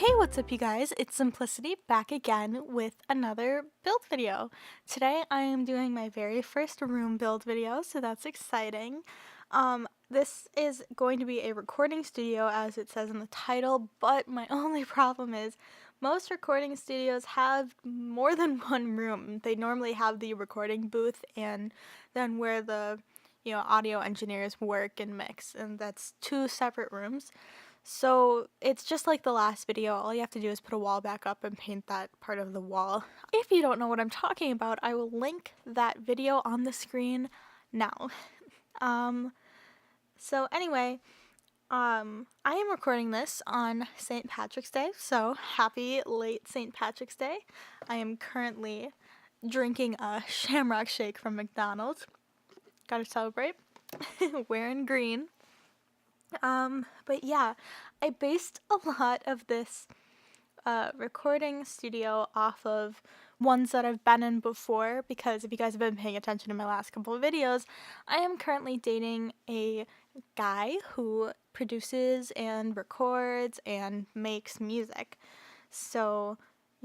Hey, what's up you guys? It's Simplicity back again with another build video. Today I am doing my very first room build video, so that's exciting. This is going to be a recording studio as it says in the title, but my only problem is most recording studios have more than one room. They normally have the recording booth and then where the audio engineers work and mix, and that's two separate rooms. So it's just like the last video, all you have to do is put a wall back up and paint that part of the wall. If you don't know what I'm talking about, I will link that video on the screen now. Um, so anyway, I am recording this on St. Patrick's Day, so happy late St. Patrick's Day. I am currently drinking a Shamrock Shake from McDonald's. Gotta celebrate. Wearing green. But yeah, I based a lot of this recording studio off of ones that I've been in before, because if you guys have been paying attention to my last couple of videos, I am currently dating a guy who produces and records and makes music. So,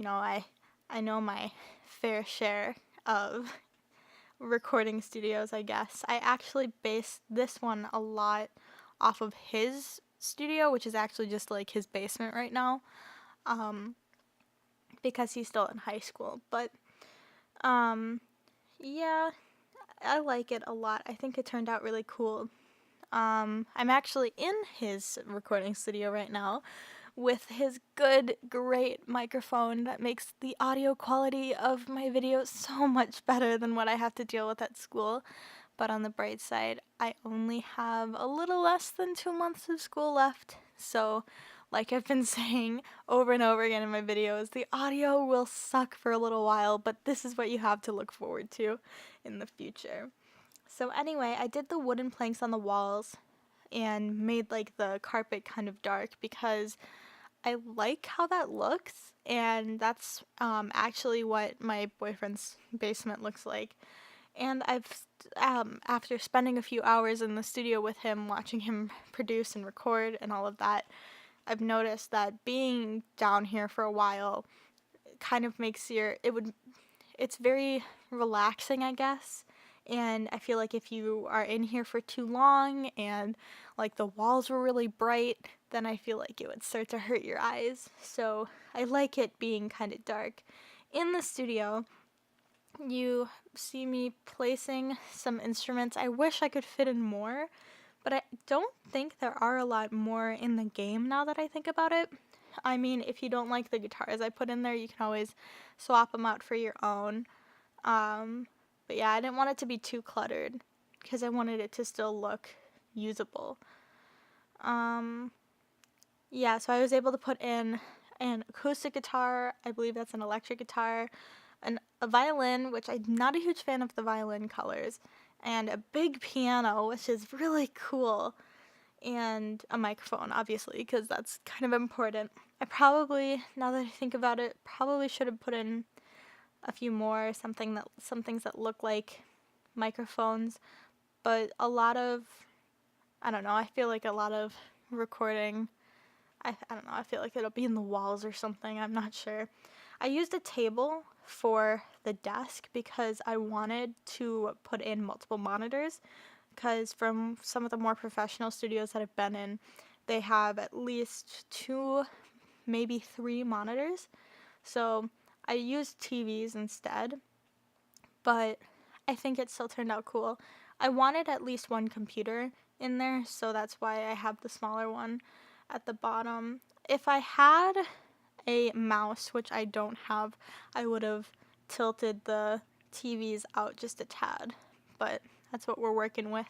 I know my fair share of recording studios, I guess. I actually based this one a lot off of his studio, which is actually just like his basement right now, because he's still in high school. But yeah, I like it a lot. I think it turned out really cool. I'm actually in his recording studio right now with his great microphone that makes the audio quality of my videos so much better than what I have to deal with at school. But on the bright side, I only have a little less than 2 months of school left. So, like I've been saying over and over again in my videos, the audio will suck for a little while, but this is what you have to look forward to in the future. So anyway, I did the wooden planks on the walls and made like the carpet kind of dark because I like how that looks, and that's actually what my boyfriend's basement looks like. And after spending a few hours in the studio with him, watching him produce and record and all of that, I've noticed that being down here for a while kind of makes it's very relaxing, I guess. And I feel like if you are in here for too long and like the walls were really bright, then I feel like it would start to hurt your eyes. So I like it being kind of dark. In the studio, you see me placing some instruments. I wish I could fit in more, but I don't think there are a lot more in the game now that I think about it. I mean, if you don't like the guitars I put in there, you can always swap them out for your own. But yeah, I didn't want it to be too cluttered because I wanted it to still look usable. Yeah, so I was able to put in an acoustic guitar, I believe that's an electric guitar, a violin, which I'm not a huge fan of the violin colors, and a big piano, which is really cool, and a microphone, obviously, because that's kind of important. I probably, now that I think about it, probably should have put in a few more, some things that look like microphones, but I don't know, I feel like a lot of recording, I don't know, I feel like it'll be in the walls or something, I'm not sure. I used a table for the desk because I wanted to put in multiple monitors, because from some of the more professional studios that I've been in, they have at least 2, maybe 3 monitors. So I used TVs instead, but I think it still turned out cool. I wanted at least one computer in there, so that's why I have the smaller one at the bottom. If I had a mouse, which I don't have, I would have tilted the TVs out just a tad, but that's what we're working with.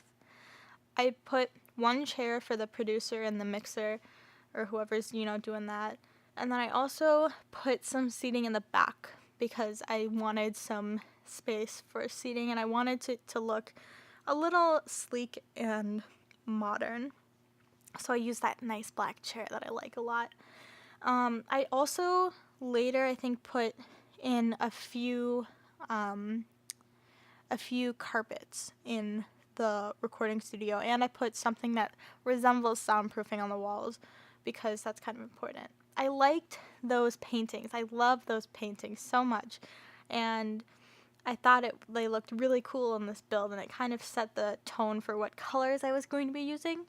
I put one chair for the producer and the mixer, or whoever's, doing that. And then I also put some seating in the back because I wanted some space for seating and I wanted it to look a little sleek and modern. So I used that nice black chair that I like a lot. I also later, I think, put in a few carpets in the recording studio, and I put something that resembles soundproofing on the walls because that's kind of important. I liked those paintings. I love those paintings so much. And I thought they looked really cool in this build, and it kind of set the tone for what colors I was going to be using.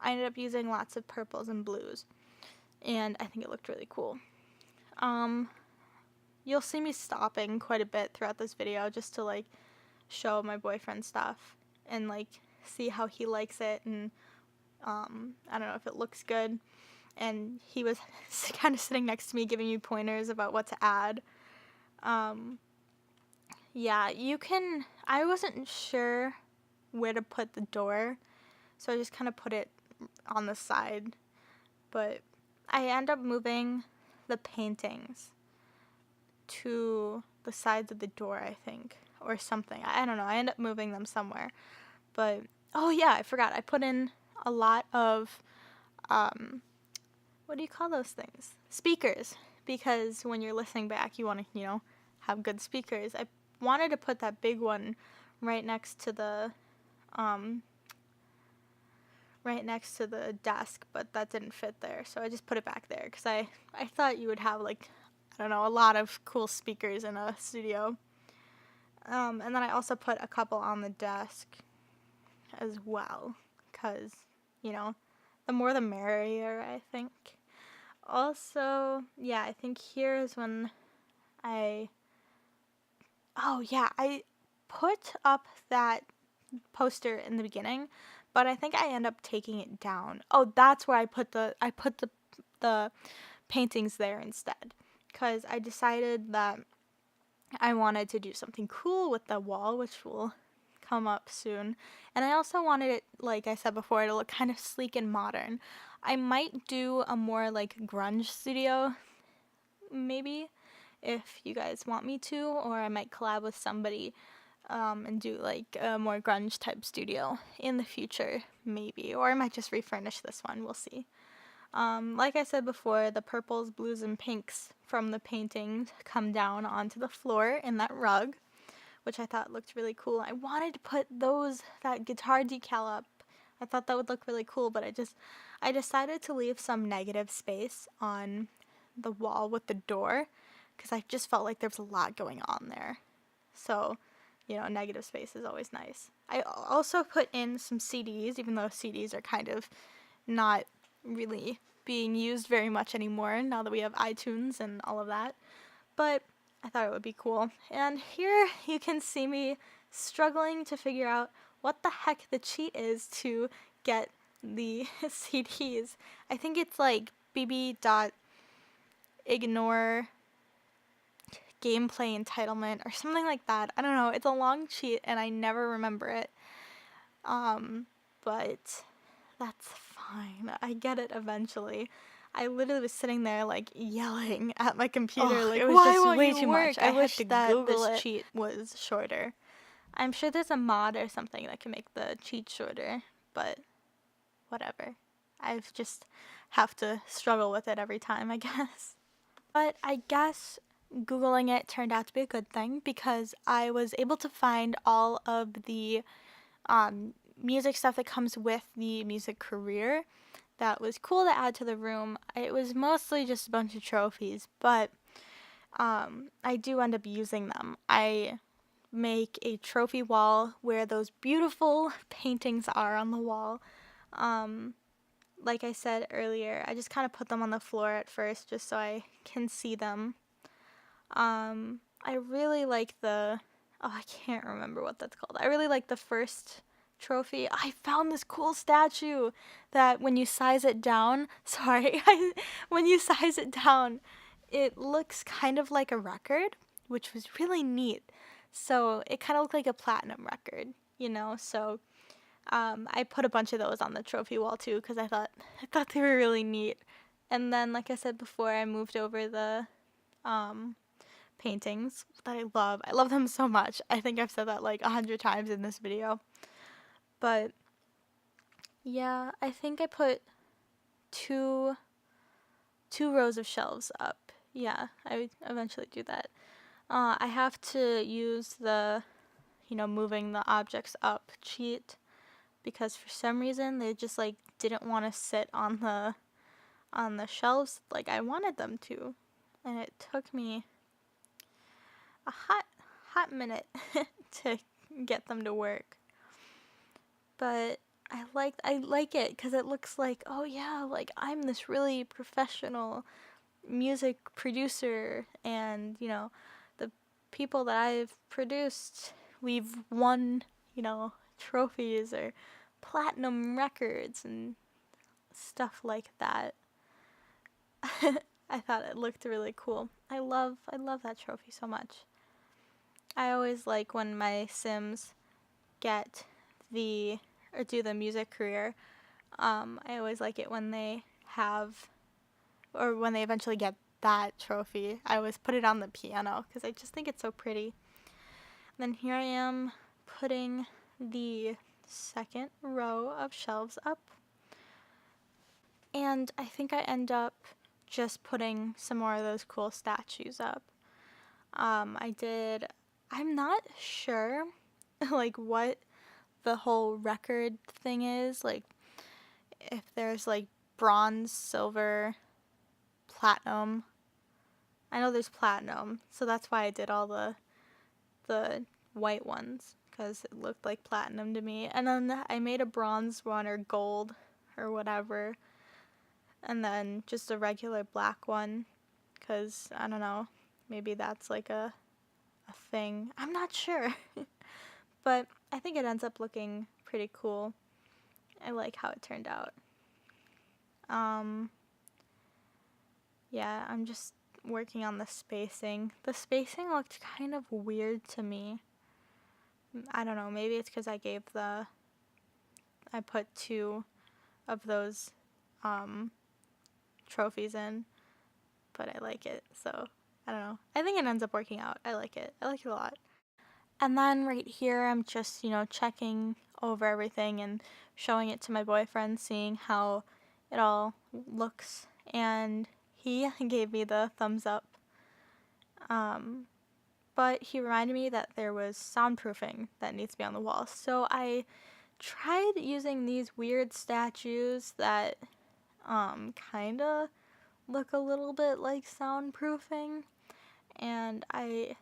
I ended up using lots of purples and blues, and I think it looked really cool. You'll see me stopping quite a bit throughout this video just to like show my boyfriend stuff and like see how he likes it, and I don't know if it looks good. And he was kind of sitting next to me giving me pointers about what to add. Yeah, I wasn't sure where to put the door, so I just kind of put it on the side. But I end up moving the paintings to the sides of the door, I think, or something. I don't know. I end up moving them somewhere. But, oh yeah, I forgot. I put in a lot of, what do you call those things? Speakers. Because when you're listening back, you want to, have good speakers. I wanted to put that big one right next to the desk, but that didn't fit there, so I just put it back there because I thought you would have like, I don't know, a lot of cool speakers in a studio. And then I also put a couple on the desk as well, because the more the merrier, I think. Also, yeah, I think here is when I put up that poster in the beginning, but I think I end up taking it down. Oh, that's where I put the paintings there instead, because I decided that I wanted to do something cool with the wall, which will come up soon. And I also wanted it, like I said before, to look kind of sleek and modern. I might do a more like grunge studio, maybe, if you guys want me to, or I might collab with somebody and do like a more grunge type studio in the future, maybe. Or I might just refurnish this one, we'll see. Like I said before, the purples, blues, and pinks from the paintings come down onto the floor in that rug, which I thought looked really cool. I wanted to put that guitar decal up. I thought that would look really cool, but I decided to leave some negative space on the wall with the door, because I just felt like there was a lot going on there. So, negative space is always nice. I also put in some CDs, even though CDs are kind of not really being used very much anymore now that we have iTunes and all of that. But I thought it would be cool. And here you can see me struggling to figure out what the heck the cheat is to get the CDs. I think it's like bb.ignore gameplay entitlement or something like that. I don't know. It's a long cheat and I never remember it. But that's fine. I get it eventually. I literally was sitting there like yelling at my computer, like, it was why just won't way you too work? much. I I had wish to that Google this it. cheat was shorter. I'm sure there's a mod or something that can make the cheat shorter, but whatever. I've just have to struggle with it every time, I guess. But I guess Googling it turned out to be a good thing, because I was able to find all of the music stuff that comes with the music career that was cool to add to the room. It was mostly just a bunch of trophies, but I do end up using them. I make a trophy wall where those beautiful paintings are on the wall. Like I said earlier, I just kind of put them on the floor at first just so I can see them. I really like I can't remember what that's called. I really like the first trophy. I found this cool statue that when you size it down, when you size it down, it looks kind of like a record, which was really neat. So it kind of looked like a platinum record, so I put a bunch of those on the trophy wall too, because I thought they were really neat. And then, like I said before, I moved over the paintings that I love. I love them so much. I think I've said that like 100 times in this video. But yeah, I think I put two rows of shelves up. Yeah, I would eventually do that. I have to use the, moving the objects up cheat, because for some reason they just like didn't want to sit on the on the shelves like I wanted them to. And it took me a hot minute to get them to work. But I like it because it looks like, oh yeah, like I'm this really professional music producer, and the people that I've produced, we've won, trophies or platinum records and stuff like that. I thought it looked really cool. I love that trophy so much. I always like when my Sims get the or do the music career. I always like it when they have, or when they eventually get that trophy. I always put it on the piano because I just think it's so pretty. And then here I am putting the second row of shelves up. And I think I end up just putting some more of those cool statues up. I'm not sure like what the whole record thing is, like if there's like bronze, silver, platinum. I know there's platinum, so that's why I did all the white ones, because it looked like platinum to me. And then I made a bronze one or gold or whatever, and then just a regular black one, because I don't know, maybe that's like a thing. I'm not sure. But I think it ends up looking pretty cool. I like how it turned out. Yeah, I'm just working on the spacing. The spacing looked kind of weird to me. I don't know, maybe it's because I put 2 of those trophies in, but I like it, so I don't know. I think it ends up working out. I like it. I like it a lot. And then right here, I'm just, checking over everything and showing it to my boyfriend, seeing how it all looks, and he gave me the thumbs up. But he reminded me that there was soundproofing that needs to be on the wall. So I tried using these weird statues that kind of look a little bit like soundproofing, and I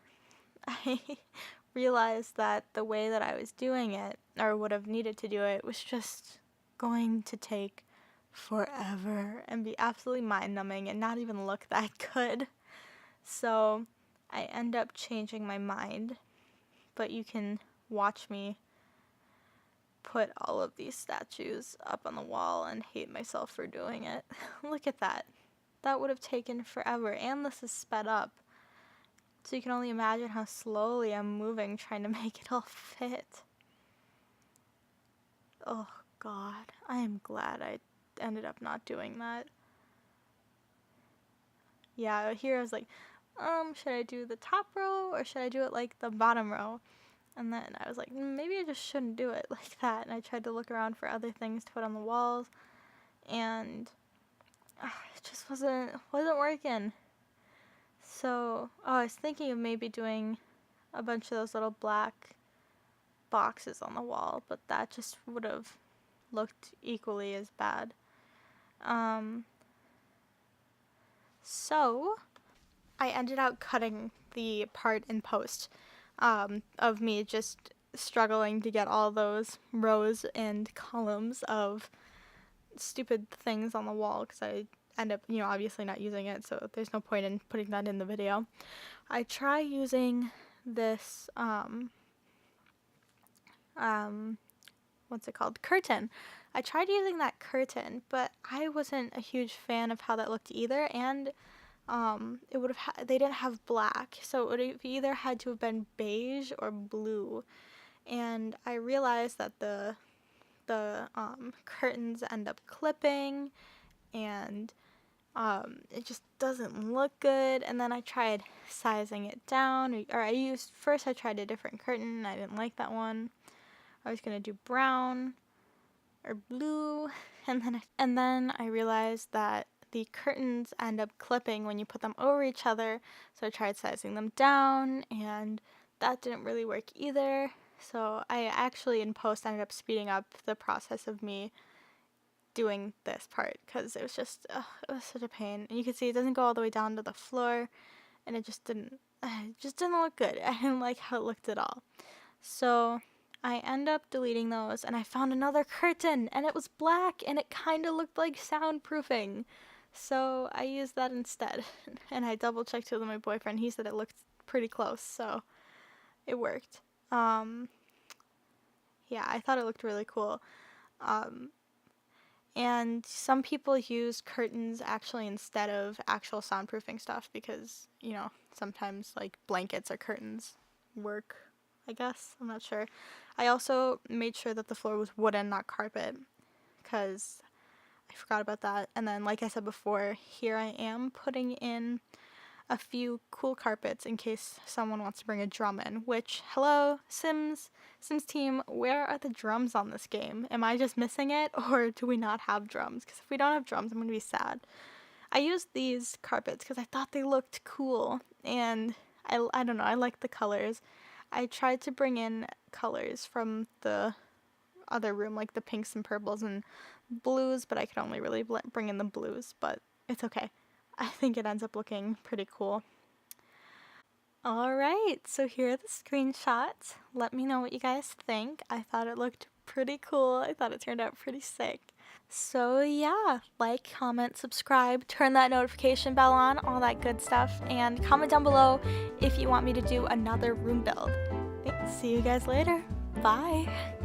realized that the way that I was doing it, or would have needed to do it, was just going to take forever and be absolutely mind-numbing and not even look that good. So I end up changing my mind, but you can watch me put all of these statues up on the wall and hate myself for doing it. Look at that. That would have taken forever, and this is sped up. So you can only imagine how slowly I'm moving trying to make it all fit. Oh God, I am glad I ended up not doing that. Yeah, here I was like, should I do the top row or should I do it like the bottom row? And then I was like, maybe I just shouldn't do it like that. And I tried to look around for other things to put on the walls, and it just wasn't working. So, I was thinking of maybe doing a bunch of those little black boxes on the wall, but that just would have looked equally as bad. So I ended up cutting the part in post, of me just struggling to get all those rows and columns of stupid things on the wall, because I end up, obviously not using it, so there's no point in putting that in the video. I try using this, what's it called? Curtain. I tried using that curtain, but I wasn't a huge fan of how that looked either, and it would have they didn't have black, so it would have either had to have been beige or blue. And I realized that the curtains end up clipping, and it just doesn't look good. And then I tried sizing it down, or I tried a different curtain. I didn't like that one. I was gonna do brown or blue, and then I realized that the curtains end up clipping when you put them over each other. So I tried sizing them down, and that didn't really work either. So I actually in post ended up speeding up the process of me doing this part because it was just, it was such a pain. And you can see it doesn't go all the way down to the floor, and it just didn't look good. I didn't like how it looked at all. So I end up deleting those, and I found another curtain, and it was black, and it kind of looked like soundproofing. So I used that instead, and I double checked with my boyfriend. He said it looked pretty close, so it worked. Yeah, I thought it looked really cool. And some people use curtains actually instead of actual soundproofing stuff because, you know, sometimes like blankets or curtains work, I guess. I'm not sure. I also made sure that the floor was wooden, not carpet, because I forgot about that. And then, like I said before, here I am putting in a few cool carpets in case someone wants to bring a drum in, which, hello, Sims team, where are the drums on this game? Am I just missing it, or do we not have drums? Because if we don't have drums, I'm going to be sad. I used these carpets because I thought they looked cool, and I don't know, I like the colors. I tried to bring in colors from the other room, like the pinks and purples and blues, but I could only really bring in the blues, but it's okay. I think it ends up looking pretty cool. Alright, so here are the screenshots. Let me know what you guys think. I thought it looked pretty cool. I thought it turned out pretty sick. So yeah, like, comment, subscribe, turn that notification bell on, all that good stuff, and comment down below if you want me to do another room build. See you guys later. Bye!